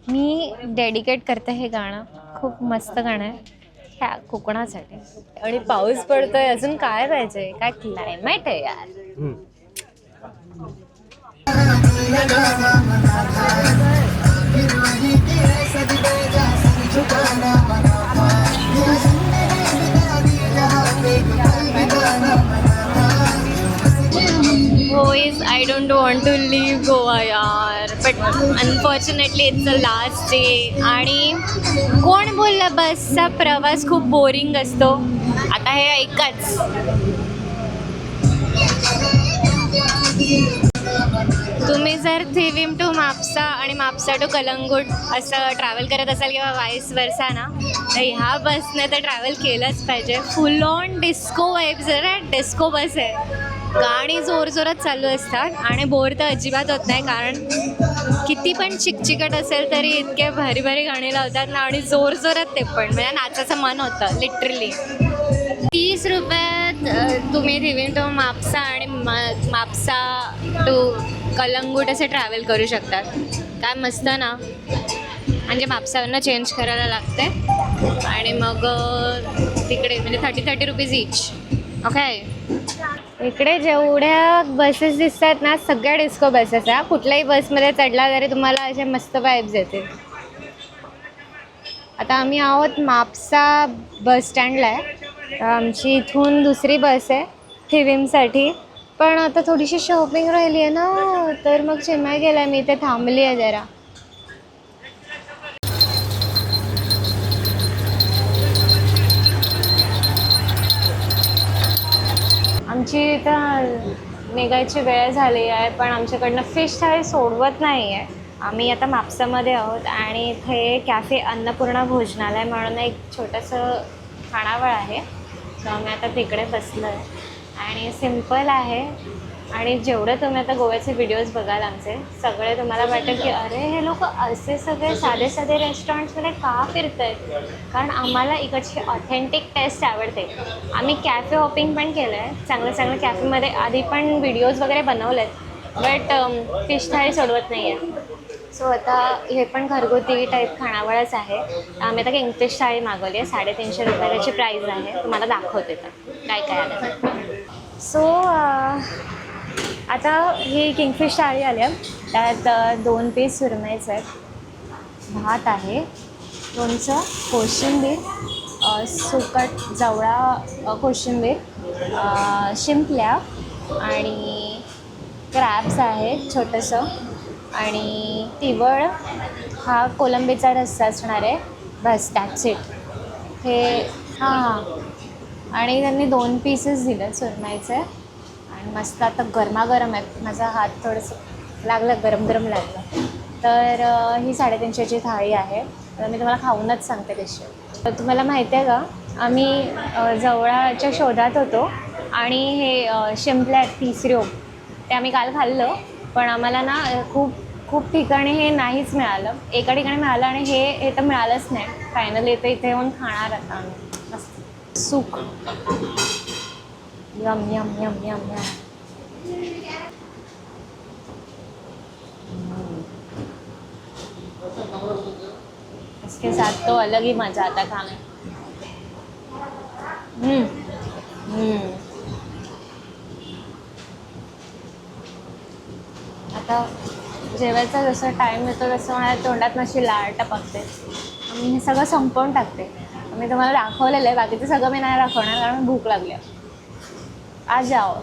मी dedicate करते हे गाणं. खूप मस्त गाणं आहे ह्या कोकणासाठी. आणि पाऊस पडतोय, अजून काय पाहिजे? काय क्लायमेट आहे यार. Boys, I don't want to leave Goa यार, but unfortunately it's the last day. आणि कोण बोललं बसचा प्रवास खूप बोरिंग असतो? आता हे ऐकाच. तुम्ही जर थिविम टू म्हापसा आणि म्हापसा टू कलंगूट असं ट्रॅव्हल करत असाल किंवा वाईस वर्सा ना, तर ह्या बसने तर ट्रॅव्हल केलंच पाहिजे. फुल ऑन डिस्को वाईब्स आहे, डिस्को बस आहे. गाणी जोरजोरात चालू असतात आणि बोर तर अजिबात होत नाही, कारण किती पण चिकचिकट असेल तरी इतके भारी भारी गाणी लावतात ना, आणि जोरजोरात ते पण, म्हणजे नाचाचं मन होतं लिटरली. 30 रुपयात तुम्ही थिविम टू म्हापसा आणि म्हापसा टू कलंगूट असे ट्रॅव्हल करू शकतात. काय मस्त ना. म्हणजे म्हापसावरनं चेंज करायला लागते आणि मग तिकडे म्हणजे 30 रुपीज इच. ओके. इकडे जेवढ्या बसेस दिसतात ना, सगळ्या डिस्को बसेस आहे. कुठल्याही बसमध्ये चढला तरी तुम्हाला असे मस्त वाईब्स येतील. आता आम्ही आहोत म्हापसा बस स्टँडला आहे. आमची इथून दुसरी बस आहे थिविमसाठी. पण आता थोडीशी शॉपिंग राहिली आहे ना, तर मग चेन्नई गेला मी, इथे थांबली आहे जरा. आमची इथं निघायची वेळ झाली आहे, पण आमच्याकडनं फिश थाळी सोडवत नाही आहे. आम्ही आता म्हापसामध्ये आहोत आणि इथे कॅफे अन्नपूर्णा भोजनालय म्हणून एक छोटंसं खानावळ आहे. सो आम्ही आता तिकडे बसलो आहे आणि सिम्पल आहे. आणि जेवढं तुम्ही आता गोव्याचे व्हिडिओज बघाल आमचे, सगळे तुम्हाला वाटेल की अरे हे लोक असे सगळे साधे साधे रेस्टॉरंट्समध्ये का फिरत आहेत, कारण आम्हाला इकडची ऑथेंटिक टेस्ट आवडते. आम्ही कॅफे हॉपिंग पण केलं आहे, चांगल्या चांगल्या कॅफेमध्ये आधी पण व्हिडिओज वगैरे बनवले आहेत, बट फिश थाळी सोडवत नाही आहे. सो आता हे पण घरगुती टाईप खानावळच आहे. आम्ही आता किंगफिश थाळी मागवली आहे. 350 रुपयाची प्राईज आहे. तुम्हाला दाखवते तर काय काय आलं. सो आता ही किंगफिश थाळी आली आहे. त्यात 2 पीस सुरमईचे आहेत, भात आहे, लोणचं, कोशिंबीर, सुकट जवळा कोशिंबीर, शिंपल्या आणि क्रॅब्स आहे छोटंसं, आणि तिवळ हा कोलंबीचा रस्सा असणार आहे. बस दॅट्स इट. हे हां, आणि त्यांनी 2 पीसेस दिले सुरमईचे आणि मस्त आता गरमागरम आहेत. माझा हात थोडंसं लागलं, गरम गरम लागलं. तर ही 350ची थाळी आहे. तर मी तुम्हाला खाऊनच सांगते कशी. तर तुम्हाला माहिती आहे का, आम्ही जवळाच्या शोधात होतो आणि हे शिंपले आहेत 30 रुपये, ते आम्ही काल खाल्लं, पण आम्हाला ना खूप खूप ठिकाणी हे नाहीच मिळालं. एका ठिकाणी मिळालं आणि हे तर मिळालंच नाही. फायनली तर इथे येऊन खाणार आता आम्ही. मस्त सुक. Yum yum yum yum yum. इसके साथ तो अलग ही मजा आता खाने. आता जेवायचा जसं टाईम येतो तसं माझ्या तोंडात अशी लाळ टपकते. मी हे सगळं संपवून टाकते. मी तुम्हाला दाखवलेलं आहे, बाकीचं सगळं मी नाही दाखवणार कारण भूक लागली. आज जाओ.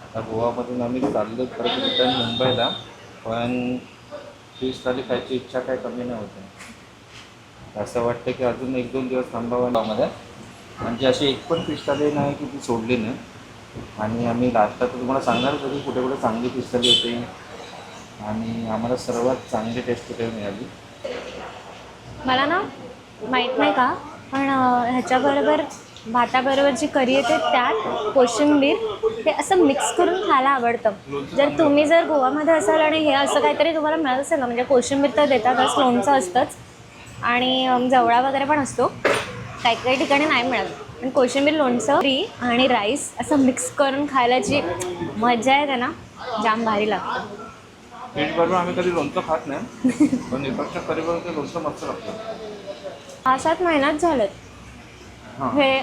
आता गोवामधून आम्ही चाललो परत रिटर्न मुंबईला, पण फिश थाली खायची इच्छा काय कमी नाही होते. असं वाटतं की अजून 1-2 दिवस थांबावं गावामध्ये. म्हणजे अशी एक पण फिश थाली नाही की ती सोडली नाही. आणि आम्ही लास्टला तर तुम्हाला सांगणारच होती कुठे कुठे चांगली फिश थाली होती आणि आम्हाला सर्वात चांगली टेस्ट कुठे मिळाली. मला ना माहीत नाही का, पण ह्याच्याबरोबर भाताबरोबर जी करी येते त्यात कोशिंबीर हे असं मिक्स करून खायला आवडतं. जर गोवामध्ये असाल आणि हे असं काहीतरी तुम्हाला मिळत असेल ना, म्हणजे कोशिंबीर तर देतातच, लोणचं असतंच आणि जवळा वगैरे पण असतो. काही काही ठिकाणी नाही मिळत, पण कोशिंबीर, लोणचं आणि राईस असं मिक्स करून खायला जी मजा आहे ना, जाम भारी लागतं. फिश बरोबर आम्ही कधी लोणचं खात नाही, पण इकडच्या करी बरोबर ते लोणचं मस्त लागतं. 6-7 महिन्यात झालेत हां हे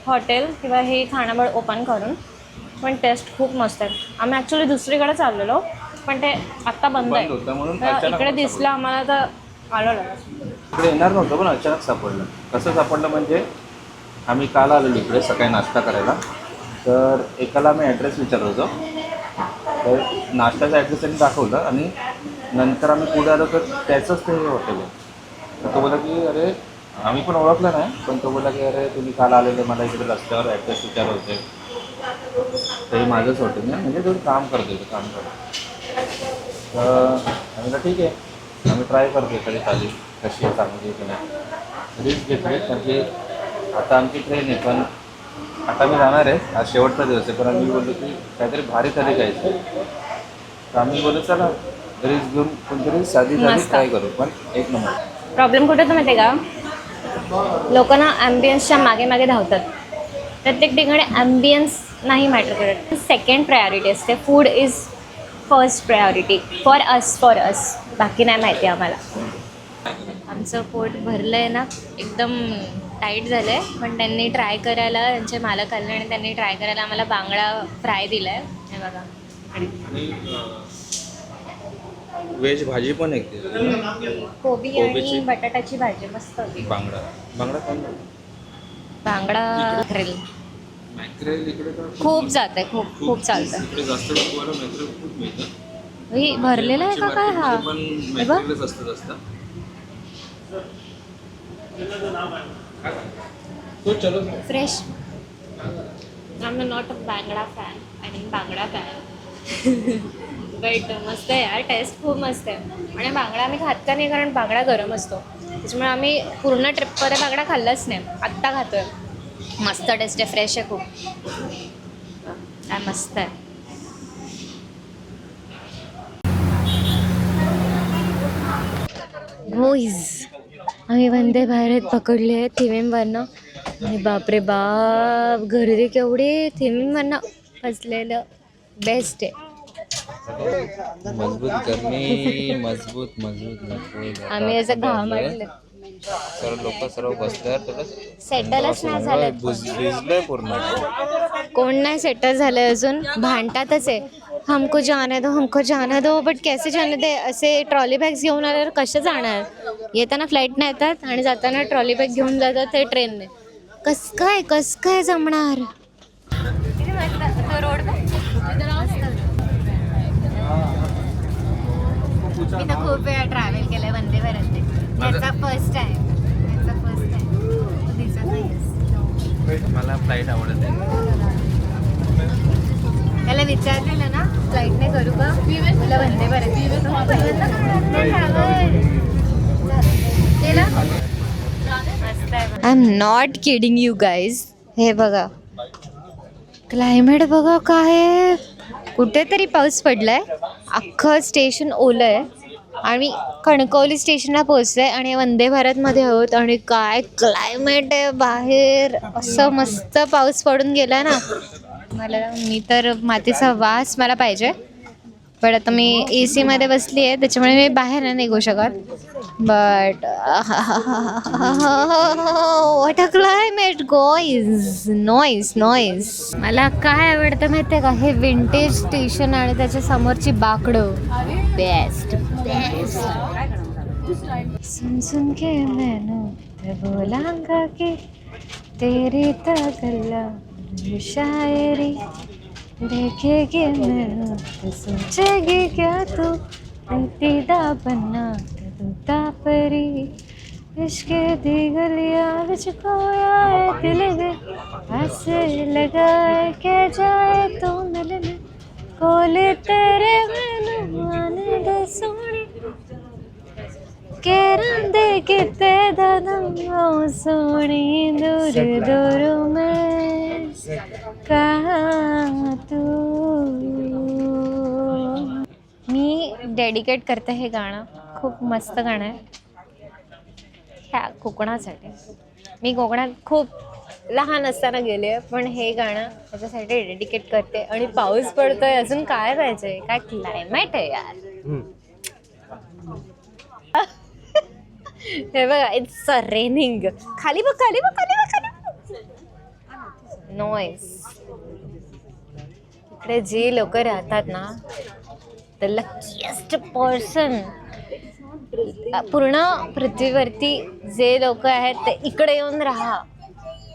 हॉटेल किंवा हे खानावळ ओपन करून, पण टेस्ट खूप मस्त आहे. आम्ही ॲक्च्युली दुसरीकडे चाललेलो, पण ते आत्ता बंद आहे. होतं म्हणून तर अचानक इकडे मला दिसलं आम्हाला तर आलो लगेच. इकडे येणार नव्हतं, पण अचानक सापडलं. कसं सापडलं म्हणजे आम्ही काल आलेलो इकडे सकाळी नाश्ता करायला, तर एकाला आम्ही ॲड्रेस विचारत होतो, तर नाश्त्याचा ॲड्रेस त्यांनी दाखवलं आणि नंतर आम्ही पुढे आलो तर त्याचंच ते हॉटेल आहे. तर तो बोला की अरे आम्ही पण ओळखलं नाही, पण तो बोला की अरे तुम्ही काल आलेले, मला इकडे रस्त्यावर ॲड्रेस विचारत होते. तर हे माझंच हॉटेल नाही, म्हणजे तुम्ही काम करतो इथे काम करतो. तर आम्ही ठीक आहे, आम्ही ट्राय करतो एखादी थाली कशी आहे, चांगली की नाही. रिस्क घेतली म्हणजे आता आमची ट्रेन आहे, पण आता मी जाणार आहे, आज शेवटचा दिवस आहे, पण आम्ही बोललो की काहीतरी भारी थाली खायचं. तर आम्ही बोललो चला रिस्क घेऊन कोणतरी साधी थाली मस्त. ट्राय करू, पण एक नंबर. प्रॉब्लेम कुठे होतो माहिती आहे का, लोक ना ॲम्बियन्सच्या मागे मागे धावतात. प्रत्येक ठिकाणी ॲम्बियन्स नाही मॅटर करत, सेकंड प्रायोरिटी असते. Food is first priority for us. बाकी नाही माहिती आम्हाला. आमचं पोट भरलं आहे ना, एकदम टाईट झालं आहे, पण त्यांनी ट्राय करायला, त्यांचे मालक आले आणि त्यांनी ट्राय करायला आम्हाला बांगडा फ्राय दिला आहे. हे बघा आणि व्हेज भाजी पण एक कोबी कोबीची. आणि बटाट्याची भाजी मस्त होती. बांगडा पण बांगडा ग्रिल मॅक्रेल इकडे तर खूप जात आहे, खूप चालतं. इकडे जास्त लोकांना मॅक्रेल खूप मिळतं. ही भरलेला आहे का काय हा? पण हे बघ. मॅक्रेलच असतं जास्त. तो चलो fresh. I am not a बांगडा फॅन, आय मीन बांगडा फॅन. बट मस्त आहे यार, टेस्ट खूप मस्त आहे. आणि बांगडा आम्ही खात का नाही, कारण बांगडा गरम असतो, त्याच्यामुळे आम्ही पूर्ण ट्रिपमध्ये बांगडा खाल्लाच नाही. आत्ता खातोय. मस्त टेस्ट आहे, फ्रेश आहे खूप. काय मस्त आहे. होईज आम्ही वंदे भारत पकडले आहे थिविमवरनं, आणि बापरे बाप गर्दी केवढी. थिविमवरनं फसलेलं बेस्ट आहे. मजबूत गरमी, मजबूत आम्ही असं घाम आणलं, सर्व लोक सर्व बसल्यावर सेटलच नाही झालं. भिजलंय पूर्ण. कोण नाही सेटल झालं अजून, भांडतातच आहे. हमको जाने दो बट कैसे जाने दे. असे ट्रॉली बॅग्स घेऊन आल्यावर कसे जाणार. येताना फ्लाईटने येतात आणि जाताना ट्रॉली बॅग घेऊन जातात ते ट्रेनने. कस काय जमणार. रोड मी तर खूप वेळा ट्रॅव्हल केलंय वंदे भारतने. त्याचा फर्स्ट टाइम दिसत नाही. मला फ्लाईट आवडत आहे. त्याला विचारलेलं ना फ्लाईटने करू का, तुला Vande Bharat. I am not kidding you guys. हे बघा क्लायमेट बघा काय, कुठेतरी पाऊस पडलाय, अख्खं स्टेशन ओलं आहे. आणि कणकवली स्टेशनला पोहोचलोय आणि वंदे भारतमध्ये आहोत, आणि काय क्लायमेट आहे बाहेर. असं मस्त पाऊस पडून गेला ना, मी तर मातीचा वास मला पाहिजे. पण आता मी AC मध्ये बसली आहे, त्याच्यामुळे मी बाहेर नाही निघू शकत. But what a climate guys. Noise. मला काय आवडतं माहिती आहे का, हे विंटेज स्टेशन आणि त्याच्या समोरची बाकडं. बेस्ट. सुन के मैंने बोलांगा की तेरी तगल्ला शायरी देखेगी मैनू तो सोचेगी क्या तू दीदा बनना दूता परी इश्क दी गलियां विच खोया है दिल वे ऐसे लगाए के जाए तू मिलने कोले तेरे मैनू आने दे सोनी केरंदे किते ददम सोनी दूर में कहाँ तू. मी डेडिकेट करते हे गाणं, खूप मस्त गाणं आहे ह्या कोकणासाठी. मी कोकणात खूप लहान असताना गेले, पण हे गाणं त्याच्यासाठी डेडिकेट करते. आणि पाऊस पडतोय, अजून काय पाहिजे, काय क्लायमेट आहे यार. हे बघा, इट्स रेनिंग. खाली बघ, खाली बघ, खाली बघ, खाली बघ. नॉईस. इकडे जे लोक राहतात ना, द लकीएस्ट पर्सन पूर्ण पृथ्वीवरती जे लोक आहेत ते इकडे येऊन राहा.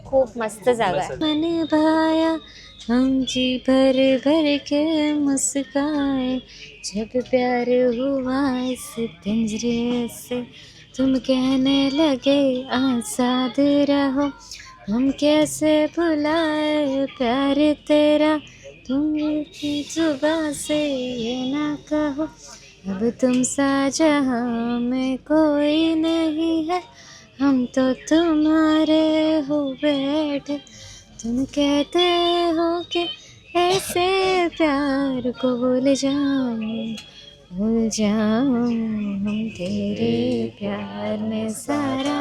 खूप मस्त जागा आहे. मन भाया हम जी भर भर के मुस्काए, जब प्यार हुआ इस पिंजरे से, तुम कहने लगे आजाद रहो, हम कैसे भुलाए प्यार तेरा, तुम की जुबां से ये ना कहो, अब तुम सा जहां में कोई नहीं है, हम तो तुम्हारे हो बैठे, तुम कहते हो कि ऐसे प्यार को भूल जाऊं हम तेरे प्यार में सारा